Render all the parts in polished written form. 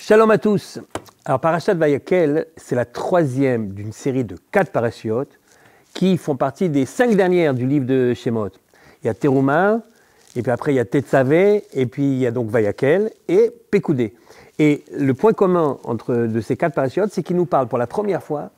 Shalom à tous. Alors, Parashat Vayakel, c'est la troisième d'une série de 4 parashiotes qui font partie des 5 dernières du livre de Shemot. Il y a Teruma, et puis après il y a Tetzavé, et puis il y a donc Vayakel et Pekoudé. Et le point commun de ces 4 parashiotes, c'est qu'ils nous parlent pour la première fois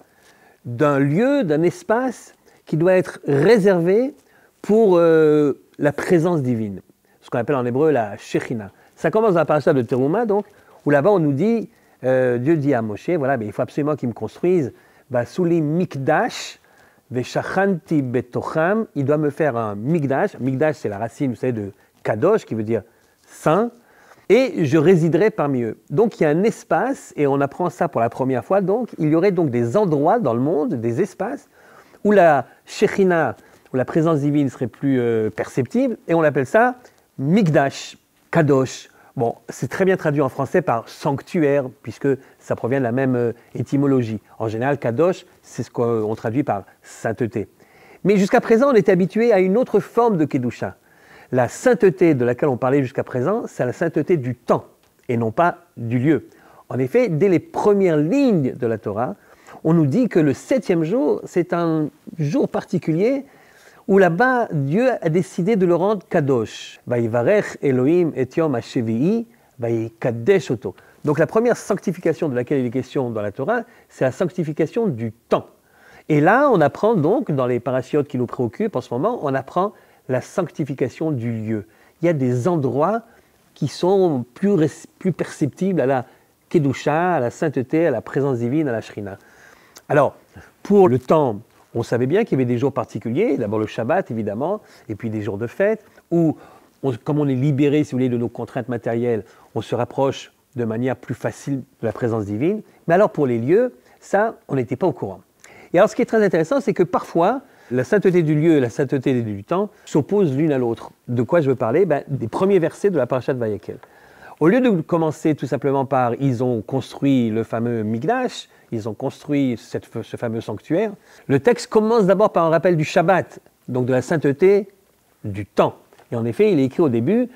d'un lieu, d'un espace qui doit être réservé pour la présence divine, ce qu'on appelle en hébreu la Shekhinah. Ça commence dans la parasha de Teruma, donc, où là-bas on nous dit, Dieu dit à Moshe, voilà, il faut absolument qu'il me construise Souli Mikdash, Veshachanti Betocham, il doit me faire un Mikdash. Mikdash, c'est la racine, vous savez, de Kadosh, qui veut dire saint, et je résiderai parmi eux. Donc il y a un espace, et on apprend ça pour la première fois, donc il y aurait donc des endroits dans le monde, des espaces, où la Shekhinah, où la présence divine serait plus perceptible, et on appelle ça Mikdash, Kadosh. Bon, c'est très bien traduit en français par sanctuaire, puisque ça provient de la même étymologie. En général, Kadosh, c'est ce qu'on traduit par sainteté. Mais jusqu'à présent, on était habitué à une autre forme de Kedusha. La sainteté de laquelle on parlait jusqu'à présent, c'est la sainteté du temps, et non pas du lieu. En effet, dès les premières lignes de la Torah, on nous dit que le 7e jour, c'est un jour particulier où là-bas, Dieu a décidé de le rendre kadosh. Vayivarech Elohim et yom ha-shevi'i, vayikadesh oto. Donc la première sanctification de laquelle il est question dans la Torah, c'est la sanctification du temps. Et là, on apprend donc, dans les parashiotes qui nous préoccupent en ce moment, on apprend la sanctification du lieu. Il y a des endroits qui sont plus perceptibles à la kedusha, à la sainteté, à la présence divine, à la shrina. Alors, pour le temps, on savait bien qu'il y avait des jours particuliers, d'abord le Shabbat évidemment, et puis des jours de fête, où, comme on est libéré, si vous voulez, de nos contraintes matérielles, on se rapproche de manière plus facile de la présence divine. Mais alors pour les lieux, ça, on n'était pas au courant. Et alors ce qui est très intéressant, c'est que parfois, la sainteté du lieu et la sainteté du temps s'opposent l'une à l'autre. De quoi je veux parler ? Des premiers versets de la parasha de Vayakel. Au lieu de commencer tout simplement par « ils ont construit le fameux Mikdash », ils ont construit ce fameux sanctuaire, le texte commence d'abord par un rappel du Shabbat, donc de la sainteté du temps. Et en effet, il est écrit au début,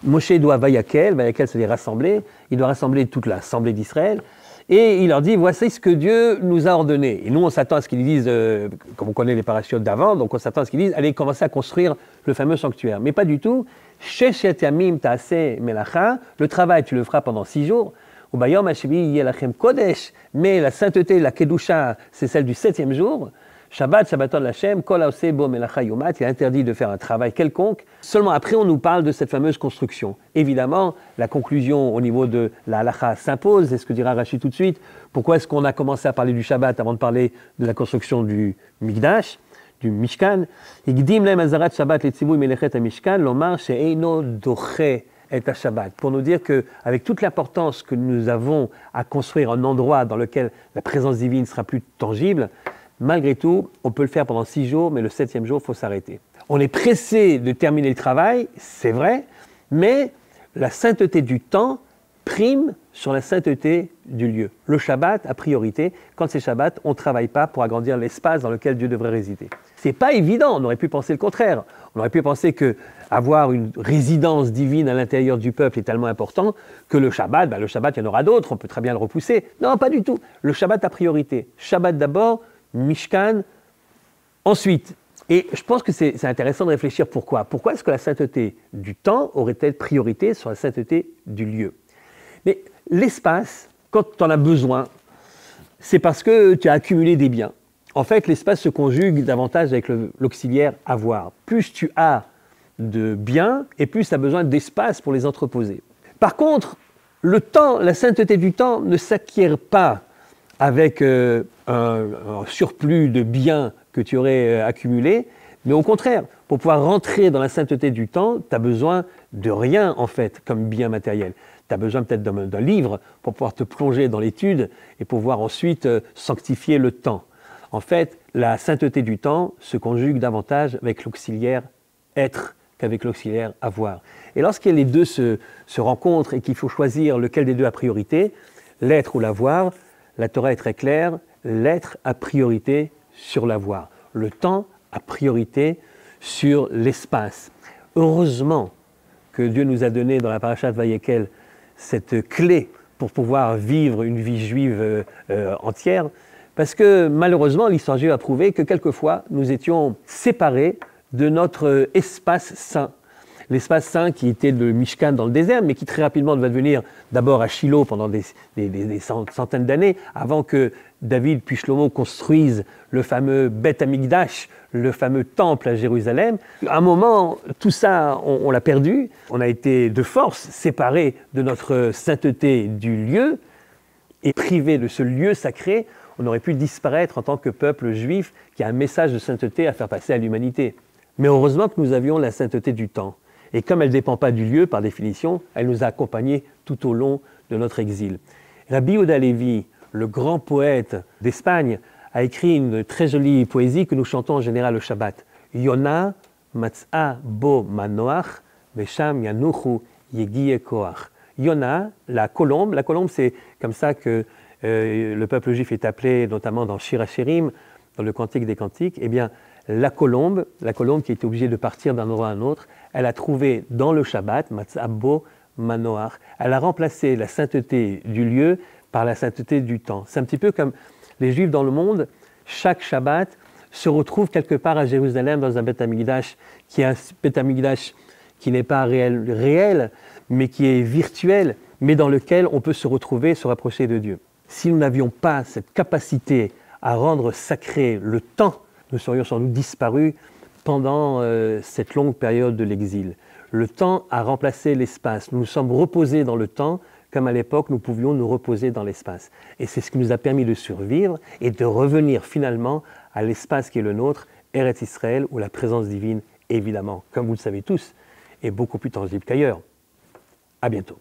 Moshe doit Vayakel, Vayakel c'est-à-dire rassembler, il doit rassembler toute l'assemblée d'Israël, et il leur dit, voici ce que Dieu nous a ordonné. Et nous, on s'attend à ce qu'ils disent, comme on connaît les parashiotes d'avant, donc on s'attend à ce qu'ils disent, allez commencer à construire le fameux sanctuaire. Mais pas du tout. Sheshet yamim ta'aseh melacha, le travail tu le feras pendant 6 jours. Ubayom hashevi yelachem kodesh, mais la sainteté, la kedusha, c'est celle du 7e jour. Shabbat, Shabbaton l'Hashem, kol haoseh bo melacha yomat, il est interdit de faire un travail quelconque. Seulement après, on nous parle de cette fameuse construction. Évidemment, la conclusion au niveau de la halacha s'impose, c'est ce que dira Rashi tout de suite. Pourquoi est-ce qu'on a commencé à parler du Shabbat avant de parler de la construction du Mikdash, du Mishkan? Igdim lem azarat Shabbat letzivui melechet ha-Mishkan, lomar she'eino doche et à Shabbat, pour nous dire qu'avec toute l'importance que nous avons à construire un endroit dans lequel la présence divine sera plus tangible, malgré tout, on peut le faire pendant 6 jours, mais le 7e jour, il faut s'arrêter. On est pressé de terminer le travail, c'est vrai, mais la sainteté du temps prime sur la sainteté du lieu. Le Shabbat a priorité. Quand c'est Shabbat, on ne travaille pas pour agrandir l'espace dans lequel Dieu devrait résider. C'est pas évident, on aurait pu penser le contraire. On aurait pu penser que avoir une résidence divine à l'intérieur du peuple est tellement important que le Shabbat, il y en aura d'autres, on peut très bien le repousser. Non, pas du tout. Le Shabbat a priorité. Shabbat d'abord, Mishkan ensuite. Et je pense que c'est intéressant de réfléchir pourquoi. Pourquoi est-ce que la sainteté du temps aurait-elle priorité sur la sainteté du lieu ? Mais l'espace, quand tu en as besoin, c'est parce que tu as accumulé des biens. En fait, l'espace se conjugue davantage avec l'auxiliaire avoir. Plus tu as de biens, et plus tu as besoin d'espace pour les entreposer. Par contre, le temps, la sainteté du temps ne s'acquiert pas avec un surplus de biens que tu aurais accumulé, mais au contraire, pour pouvoir rentrer dans la sainteté du temps, tu as besoin de rien en fait comme bien matériel. Tu as besoin peut-être d'un livre pour pouvoir te plonger dans l'étude et pouvoir ensuite sanctifier le temps. En fait, la sainteté du temps se conjugue davantage avec l'auxiliaire être qu'avec l'auxiliaire avoir. Et lorsque les deux se rencontrent et qu'il faut choisir lequel des deux a priorité, l'être ou l'avoir, la Torah est très claire, l'être a priorité sur l'avoir. Le temps a priorité sur l'espace. Heureusement que Dieu nous a donné dans la parasha de Vayekel cette clé pour pouvoir vivre une vie juive entière. Parce que malheureusement, l'histoire juive a prouvé que quelquefois, nous étions séparés de notre espace saint. L'espace saint qui était le Mishkan dans le désert, mais qui très rapidement va devenir d'abord à Shiloh pendant des centaines d'années, avant que David puis Shlomo construisent le fameux Beth Amikdash, le fameux temple à Jérusalem. À un moment, tout ça, on l'a perdu. On a été de force séparés de notre sainteté du lieu et privés de ce lieu sacré. On aurait pu disparaître en tant que peuple juif qui a un message de sainteté à faire passer à l'humanité. Mais heureusement que nous avions la sainteté du temps. Et comme elle ne dépend pas du lieu, par définition, elle nous a accompagnés tout au long de notre exil. Rabbi Yehuda Levi, le grand poète d'Espagne, a écrit une très jolie poésie que nous chantons en général le Shabbat. Yona matz'a bo manoach, vesham yanuchu yegie koach. Yona, la colombe c'est comme ça que le peuple juif est appelé, notamment dans Shir HaShirim, dans le Cantique des Cantiques. Eh bien, la colombe qui était obligée de partir d'un endroit à un autre, elle a trouvé dans le Shabbat, matz'a bo manoach, elle a remplacé la sainteté du lieu par la sainteté du temps. C'est un petit peu comme les Juifs dans le monde, chaque Shabbat se retrouve quelque part à Jérusalem dans un Beth Amikdash qui est un Beth Amikdash qui n'est pas réel, mais qui est virtuel, mais dans lequel on peut se retrouver, se rapprocher de Dieu. Si nous n'avions pas cette capacité à rendre sacré le temps, nous serions sans doute disparus pendant cette longue période de l'exil. Le temps a remplacé l'espace. Nous nous sommes reposés dans le temps, comme à l'époque nous pouvions nous reposer dans l'espace. Et c'est ce qui nous a permis de survivre et de revenir finalement à l'espace qui est le nôtre, Eretz Israël, où la présence divine, évidemment, comme vous le savez tous, est beaucoup plus tangible qu'ailleurs. À bientôt.